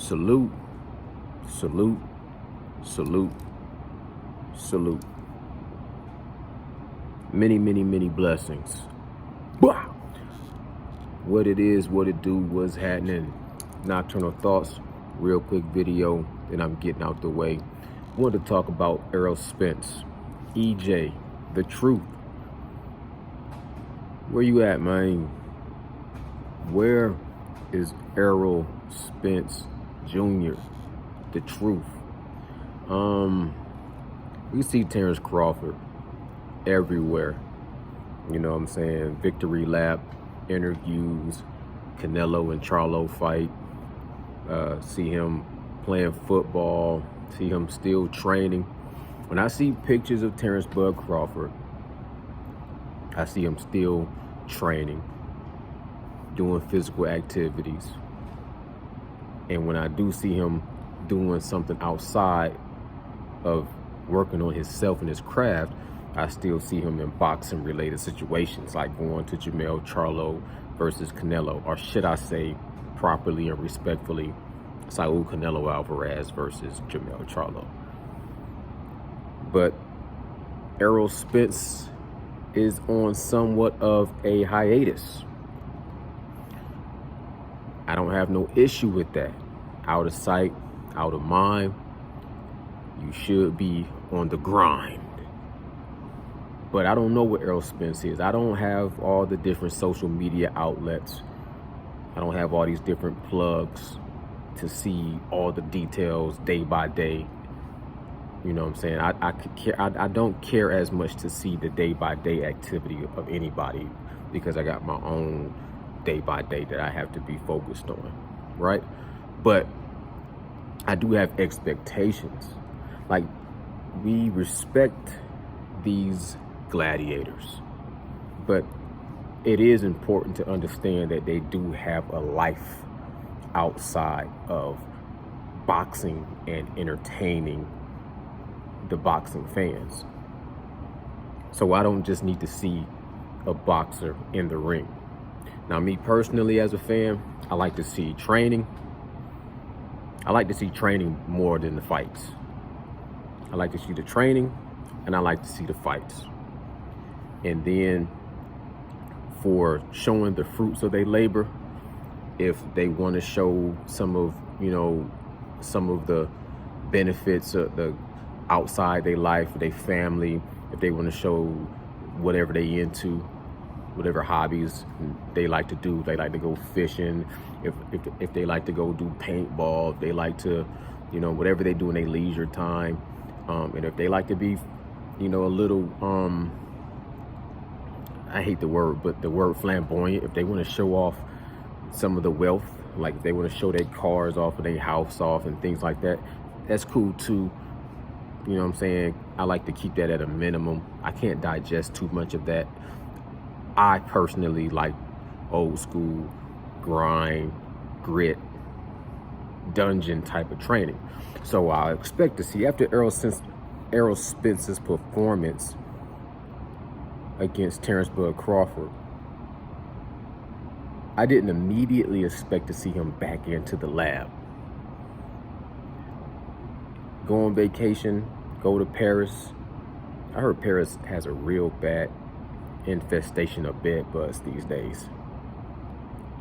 Salute, salute, salute, salute. Many, many, many blessings. Wow. What it is, what it do, what's happening. Nocturnal thoughts, real quick video, and I'm getting out the way. Wanted to talk about Errol Spence, EJ, the truth. Where you at, man? Where is Errol Spence Jr., the truth? We see Terrence Crawford everywhere. You know what I'm saying? Victory lap, interviews, Canelo and Charlo fight. See him playing football, see him still training. When I see pictures of Terrence Bud Crawford, I see him still training, doing physical activities. And when I do see him doing something outside of working on himself and his craft, I still see him in boxing related situations, like going to Jamel Charlo versus Canelo, or should I say properly and respectfully, Saul Canelo Alvarez versus Jamel Charlo. But Errol Spence is on somewhat of a hiatus. I don't have no issue with that. Out of sight, out of mind. You should be on the grind. But I don't know what Errol Spence is. I don't have all the different social media outlets. I don't have all these different plugs to see all the details day by day. You know what I'm saying? I don't care as much to see the day by day activity of anybody, because I got my own day by day that I have to be focused on, right? But I do have expectations. Like, we respect these gladiators, but it is important to understand that they do have a life outside of boxing and entertaining the boxing fans. So I don't just need to see a boxer in the ring. Now, me personally as a fan, I like to see training. I like to see training more than the fights. I like to see the training and I like to see the fights. And then for showing the fruits of their labor, if they want to show some of the benefits of the outside their life, their family, if they want to show whatever they into, whatever hobbies they like to do, if they like to go fishing, if they like to go do paintball, if they like to, whatever they do in their leisure time, and if they like to be, a little, I hate the word, but the word flamboyant, if they want to show off some of the wealth, like if they want to show their cars off or their house off and things like that, that's cool too. You know what I'm saying? I like to keep that at a minimum. I can't digest too much of that. I personally like old school grind, grit, dungeon type of training. So I expect to see, after Errol Spence's performance against Terrence Bud Crawford, I didn't immediately expect to see him back into the lab. Go on vacation, go to Paris. I heard Paris has a real bad infestation of bed bugs these days.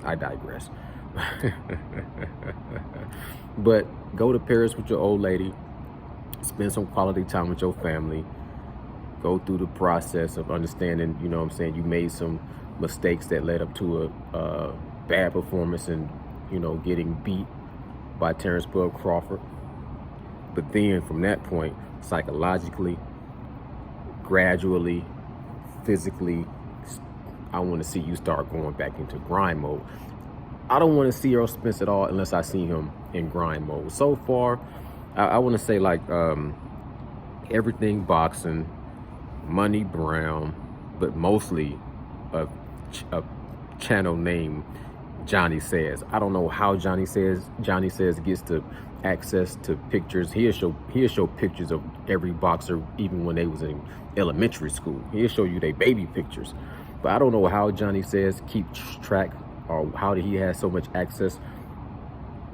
I digress. But go to Paris with your old lady, spend some quality time with your family, go through the process of understanding, you made some mistakes that led up to a bad performance and, getting beat by Terrence Bud Crawford. But then from that point, psychologically, gradually, physically, I want to see you start going back into grind mode. I don't want to see Errol Spence at all unless I see him in grind mode. So far, I want to say everything boxing, Money Brown, but mostly a channel named Johnny Says. I don't know how Johnny Says gets to access to pictures. He'll show pictures of every boxer, even when they was in elementary school. He'll show you their baby pictures. But I don't know how Johnny Says keeps track, or how he has so much access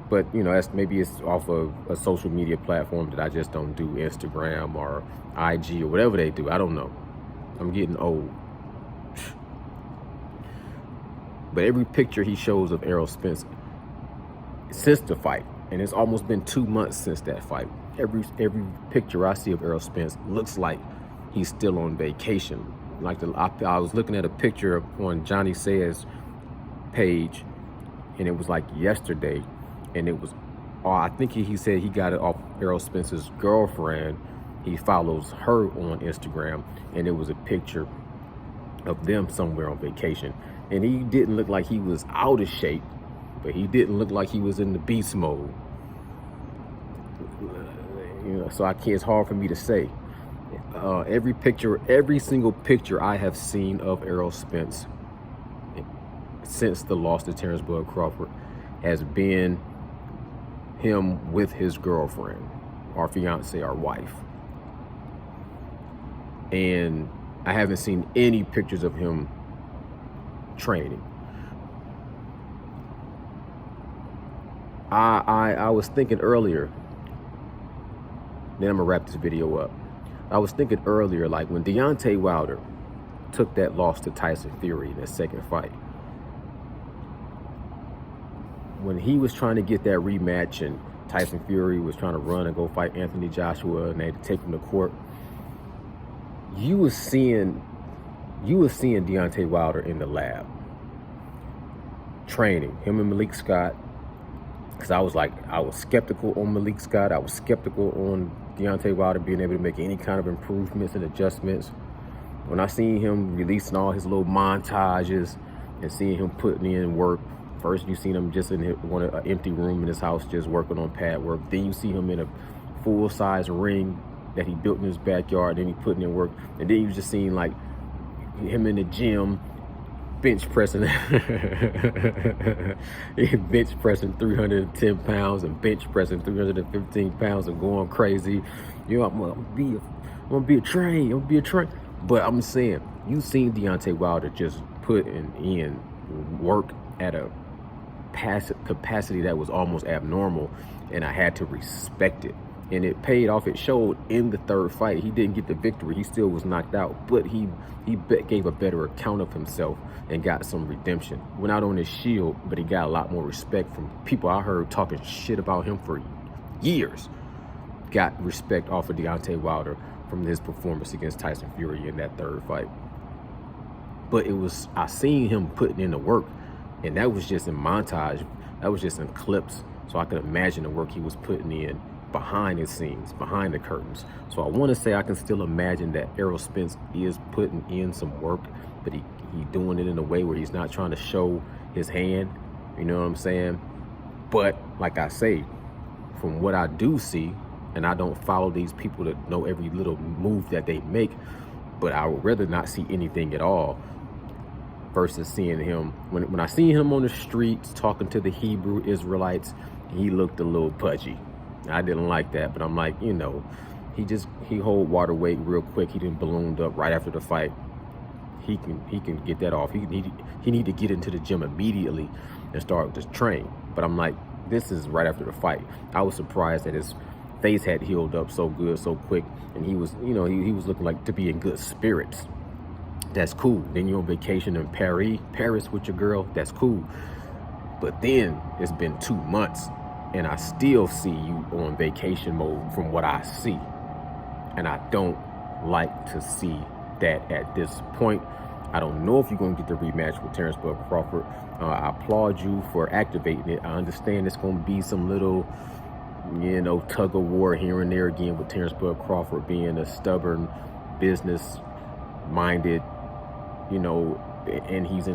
But you know, that's maybe it's off of a social media platform that I just don't do, Instagram or IG or whatever they do. I don't know. I'm getting old. But every picture he shows of Errol Spence since the fight, and it's almost been 2 months since that fight, every picture I see of Errol Spence looks like he's still on vacation. Like I was looking at a picture on Johnny Sayers' page, and it was like yesterday, and it was, I think he said he got it off Errol Spence's girlfriend. He follows her on Instagram, and it was a picture of them somewhere on vacation. And he didn't look like he was out of shape, but he didn't look like he was in the beast mode. You know, so it's hard for me to say. Every single picture I have seen of Errol Spence since the loss to Terrence Bud Crawford has been him with his girlfriend, our fiance, our wife. And I haven't seen any pictures of him training. I was thinking earlier, then I'm gonna wrap this video up. I was thinking earlier, like when Deontay Wilder took that loss to Tyson Fury in that second fight, when he was trying to get that rematch and Tyson Fury was trying to run and go fight Anthony Joshua and they had to take him to court, you was seeing Deontay Wilder in the lab training, him and Malik Scott. Because I was skeptical on Malik Scott. I was skeptical on Deontay Wilder being able to make any kind of improvements and adjustments. When I seen him releasing all his little montages and seeing him putting in work, first you seen him just in an empty room in his house just working on pad work. Then you see him in a full-size ring that he built in his backyard, and then he putting in work. And then you just seen like him in the gym bench pressing 310 pounds and bench pressing 315 pounds and going crazy. You know, I'm gonna be a train. But I'm saying, you seen Deontay Wilder just putting in work at a capacity that was almost abnormal, and I had to respect it. And it paid off. It showed in the third fight. He didn't get the victory. He still was knocked out, but he gave a better account of himself and got some redemption. Went out on his shield, but he got a lot more respect from people I heard talking shit about him for years. Got respect off of Deontay Wilder from his performance against Tyson Fury in that third fight. But I seen him putting in the work, and that was just in montage. That was just in clips. So I could imagine the work he was putting in behind the scenes, behind the curtains. So I want to say I can still imagine that Errol Spence is putting in some work, but he doing it in a way where he's not trying to show his hand. You know what I'm saying? But like I say, from what I do see, and I don't follow these people that know every little move that they make, but I would rather not see anything at all versus seeing him. When I seen him on the streets talking to the Hebrew Israelites, he looked a little pudgy. I didn't like that, but I'm like, you know, he hold water weight real quick. He didn't ballooned up right after the fight. He can get that off. He need to get into the gym immediately and start to train. But I'm like, this is right after the fight. I was surprised that his face had healed up so good, so quick, and he was, you know, he was looking like to be in good spirits. That's cool. Then you're on vacation in Paris with your girl. That's cool. But then it's been 2 months, and I still see you on vacation mode from what I see. And I don't like to see that at this point. I don't know if you're going to get the rematch with Terrence Bud Crawford. I applaud you for activating it. I understand it's going to be some little, you know, tug of war here and there again with Terrence Bud Crawford being a stubborn, business-minded, you know, and he's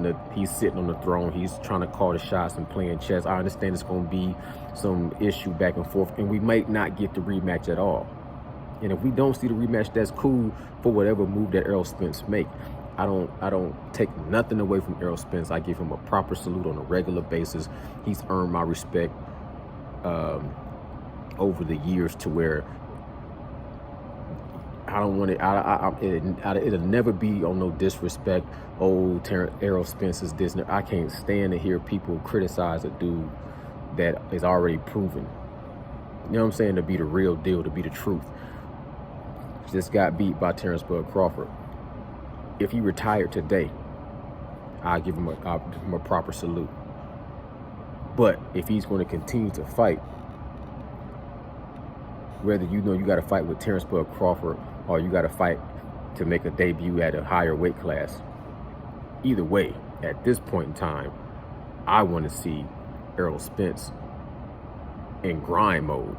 sitting on the throne. He's trying to call the shots and playing chess. I understand it's going to be some issue back and forth, and we might not get the rematch at all. And if we don't see the rematch, that's cool for whatever move that Errol Spence make. I don't take nothing away from Errol Spence. I give him a proper salute on a regular basis. He's earned my respect over the years to where I don't want it. It'll never be on no disrespect. Oh, Errol Spence is this. I can't stand to hear people criticize a dude that is already proven. You know what I'm saying? To be the real deal, to be the truth. Just got beat by Terrence Bud Crawford. If he retired today, I'll give him a proper salute. But if he's going to continue to fight, whether you got to fight with Terrence Bud Crawford or you got to fight to make a debut at a higher weight class, either way, at this point in time, I want to see Errol Spence in grind mode.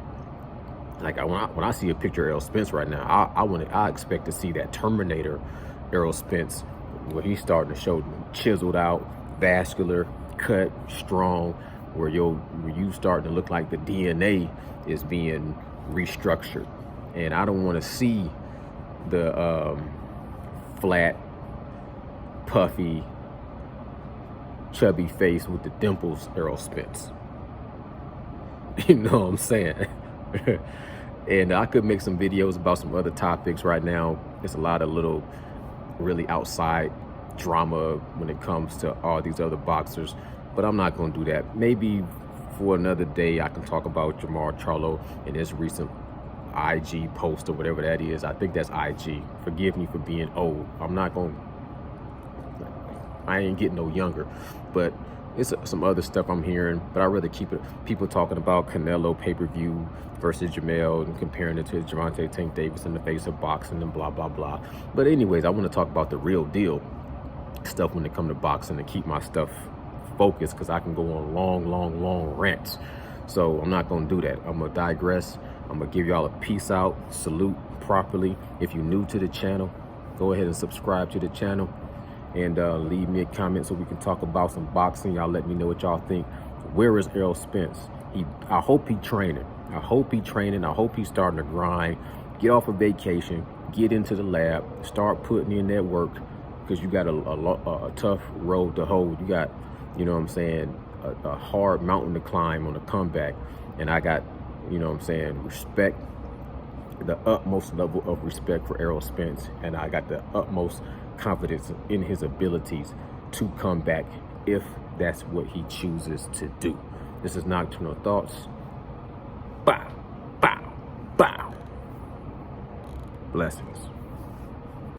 Like when I see a picture of Errol Spence right now, I expect to see that Terminator Errol Spence, where he's starting to show chiseled out, vascular, cut, strong, where you starting to look like the DNA is being restructured. And I don't want to see the flat, puffy, chubby face with the dimples Errol Spence. You know what I'm saying? And I could make some videos about some other topics. Right now there's a lot of little really outside drama when it comes to all these other boxers, but I'm not going to do that. Maybe for another day I can talk about Jamar Charlo and his recent IG post or whatever that is. I think that's IG. Forgive me for being old. I ain't getting no younger, but it's some other stuff I'm hearing. But I'd rather keep it people talking about Canelo pay-per-view versus Jamel and comparing it to Gervonta Tank Davis in the face of boxing and blah blah blah. But anyways, I want to talk about the real deal stuff when it comes to boxing and keep my stuff focused, because I can go on long rants. So I'm not going to do that. I'm going to digress. I'm going to give y'all a peace out, salute properly. If you're new to the channel, go ahead and subscribe to the channel and leave me a comment so we can talk about some boxing. Y'all let me know what y'all think. Where is Errol Spence? I hope he training. I hope he's starting to grind, get off of vacation, get into the lab, start putting in that work, because you got a tough road to hold. You got, you know what I'm saying, a hard mountain to climb on a comeback. And I got, you know what I'm saying, respect, the utmost level of respect for Errol Spence. And I got the utmost confidence in his abilities to come back if that's what he chooses to do. This is Nocturnal Thoughts. Bow, bow, bow. Blessings.